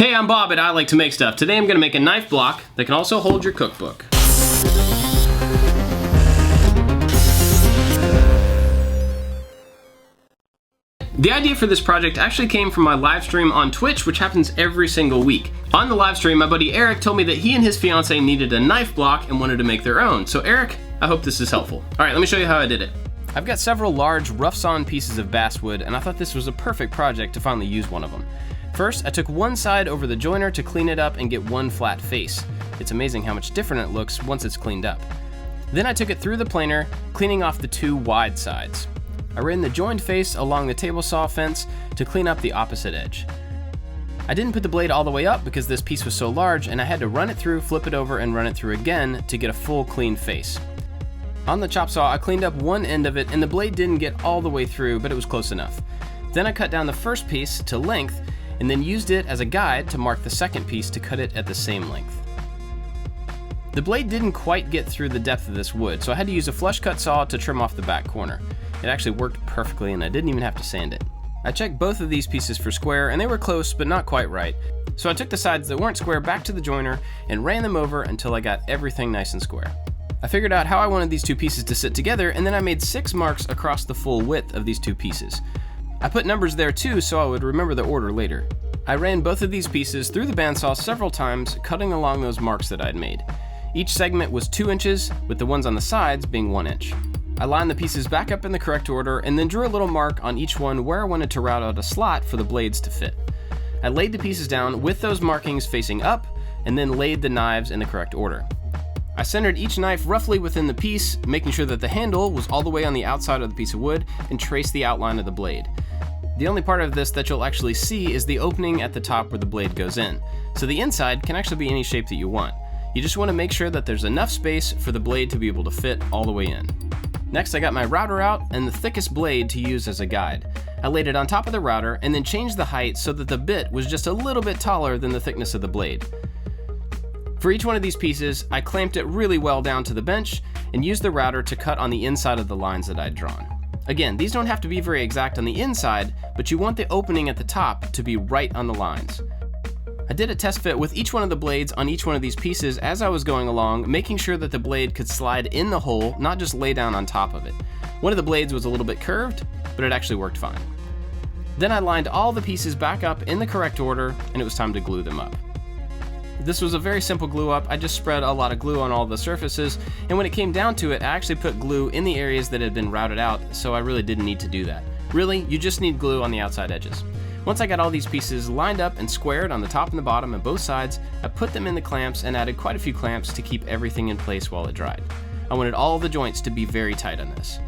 Hey, I'm Bob at ILikeToMakeStuff. Today I'm going to make a knife block that can also hold your cookbook. The idea for this project actually came from my live stream on Twitch, which happens every single week. On the live stream, my buddy Eric told me that he and his fiance needed a knife block and wanted to make their own. So Eric, I hope this is helpful. All right, let me show you how I did it. I've got several large, rough-sawn pieces of basswood, and I thought this was a perfect project to finally use one of them. First, I took one side over the joiner to clean it up and get one flat face. It's amazing how much different it looks once it's cleaned up. Then I took it through the planer, cleaning off the two wide sides. I ran the joined face along the table saw fence to clean up the opposite edge. I didn't put the blade all the way up because this piece was so large, and I had to run it through, flip it over, and run it through again to get a full clean face. On the chop saw, I cleaned up one end of it, and the blade didn't get all the way through, but it was close enough. Then I cut down the first piece to length, and then used it as a guide to mark the second piece to cut it at the same length. The blade didn't quite get through the depth of this wood, so I had to use a flush cut saw to trim off the back corner. It actually worked perfectly, and I didn't even have to sand it. I checked both of these pieces for square, and they were close, but not quite right. So I took the sides that weren't square back to the joiner and ran them over until I got everything nice and square. I figured out how I wanted these two pieces to sit together, and then I made 6 marks across the full width of these two pieces. I put numbers there too, so I would remember the order later. I ran both of these pieces through the bandsaw several times, cutting along those marks that I'd made. Each segment was 2 inches, with the ones on the sides being 1 inch. I lined the pieces back up in the correct order and then drew a little mark on each one where I wanted to route out a slot for the blades to fit. I laid the pieces down with those markings facing up and then laid the knives in the correct order. I centered each knife roughly within the piece, making sure that the handle was all the way on the outside of the piece of wood, and traced the outline of the blade. The only part of this that you'll actually see is the opening at the top where the blade goes in, so the inside can actually be any shape that you want. You just want to make sure that there's enough space for the blade to be able to fit all the way in. Next, I got my router out and the thickest blade to use as a guide. I laid it on top of the router and then changed the height so that the bit was just a little bit taller than the thickness of the blade. For each one of these pieces, I clamped it really well down to the bench and used the router to cut on the inside of the lines that I'd drawn. Again, these don't have to be very exact on the inside, but you want the opening at the top to be right on the lines. I did a test fit with each one of the blades on each one of these pieces as I was going along, making sure that the blade could slide in the hole, not just lay down on top of it. One of the blades was a little bit curved, but it actually worked fine. Then I lined all the pieces back up in the correct order, and it was time to glue them up. This was a very simple glue up. I just spread a lot of glue on all the surfaces, and when it came down to it, I actually put glue in the areas that had been routed out, so I really didn't need to do that. Really, you just need glue on the outside edges. Once I got all these pieces lined up and squared on the top and the bottom and both sides, I put them in the clamps and added quite a few clamps to keep everything in place while it dried. I wanted all the joints to be very tight on this.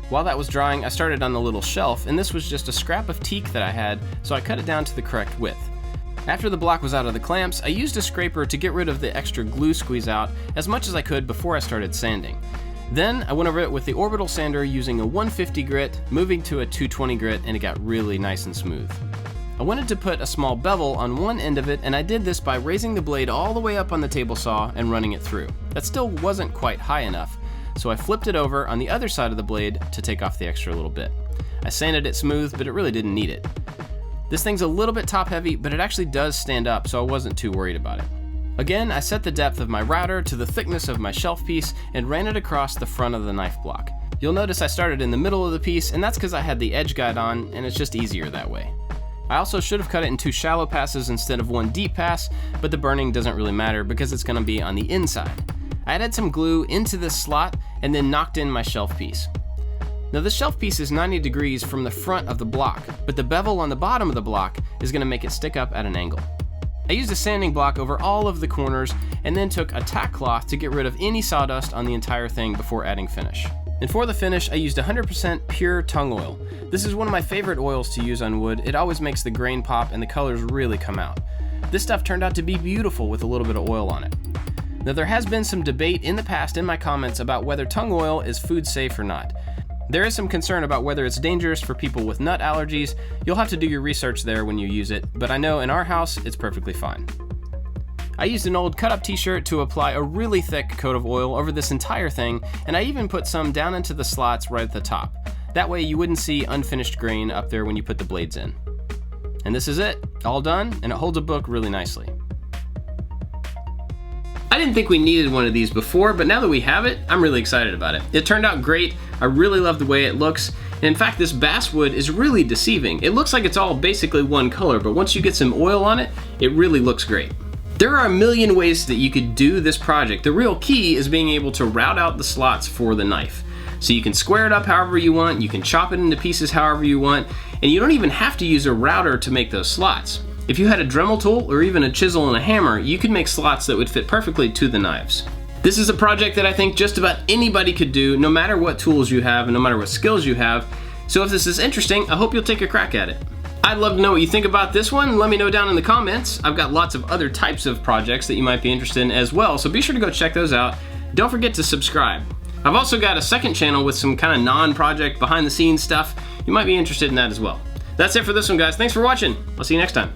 While that was drying, I started on the little shelf, and this was just a scrap of teak that I had, so I cut it down to the correct width. After the block was out of the clamps, I used a scraper to get rid of the extra glue squeeze out as much as I could before I started sanding. Then I went over it with the orbital sander using a 150 grit, moving to a 220 grit, and it got really nice and smooth. I wanted to put a small bevel on one end of it, and I did this by raising the blade all the way up on the table saw and running it through. That still wasn't quite high enough, so I flipped it over on the other side of the blade to take off the extra little bit. I sanded it smooth, but it really didn't need it. This thing's a little bit top heavy, but it actually does stand up, so I wasn't too worried about it. Again, I set the depth of my router to the thickness of my shelf piece and ran it across the front of the knife block. You'll notice I started in the middle of the piece, and that's because I had the edge guide on, and it's just easier that way. I also should have cut it in 2 shallow passes instead of 1 deep pass, but the burning doesn't really matter because it's going to be on the inside. I added some glue into this slot and then knocked in my shelf piece. Now this shelf piece is 90 degrees from the front of the block, but the bevel on the bottom of the block is going to make it stick up at an angle. I used a sanding block over all of the corners and then took a tack cloth to get rid of any sawdust on the entire thing before adding finish. And for the finish, I used 100% pure tung oil. This is one of my favorite oils to use on wood. It always makes the grain pop and the colors really come out. This stuff turned out to be beautiful with a little bit of oil on it. Now there has been some debate in the past in my comments about whether tung oil is food safe or not. There is some concern about whether it's dangerous for people with nut allergies. You'll have to do your research there when you use it, but I know in our house it's perfectly fine. I used an old cut-up t-shirt to apply a really thick coat of oil over this entire thing, and I even put some down into the slots right at the top. That way you wouldn't see unfinished grain up there when you put the blades in. And this is it, all done, and it holds a book really nicely. I didn't think we needed one of these before, but now that we have it, I'm really excited about it. It turned out great. I really love the way it looks. And in fact, this basswood is really deceiving. It looks like it's all basically one color, but once you get some oil on it, it really looks great. There are a million ways that you could do this project. The real key is being able to route out the slots for the knife. So you can square it up however you want, you can chop it into pieces however you want, and you don't even have to use a router to make those slots. If you had a Dremel tool or even a chisel and a hammer, you could make slots that would fit perfectly to the knives. This is a project that I think just about anybody could do, no matter what tools you have and no matter what skills you have. So if this is interesting, I hope you'll take a crack at it. I'd love to know what you think about this one. Let me know down in the comments. I've got lots of other types of projects that you might be interested in as well, so be sure to go check those out. Don't forget to subscribe. I've also got a second channel with some kind of non-project behind the scenes stuff. You might be interested in that as well. That's it for this one, guys. Thanks for watching. I'll see you next time.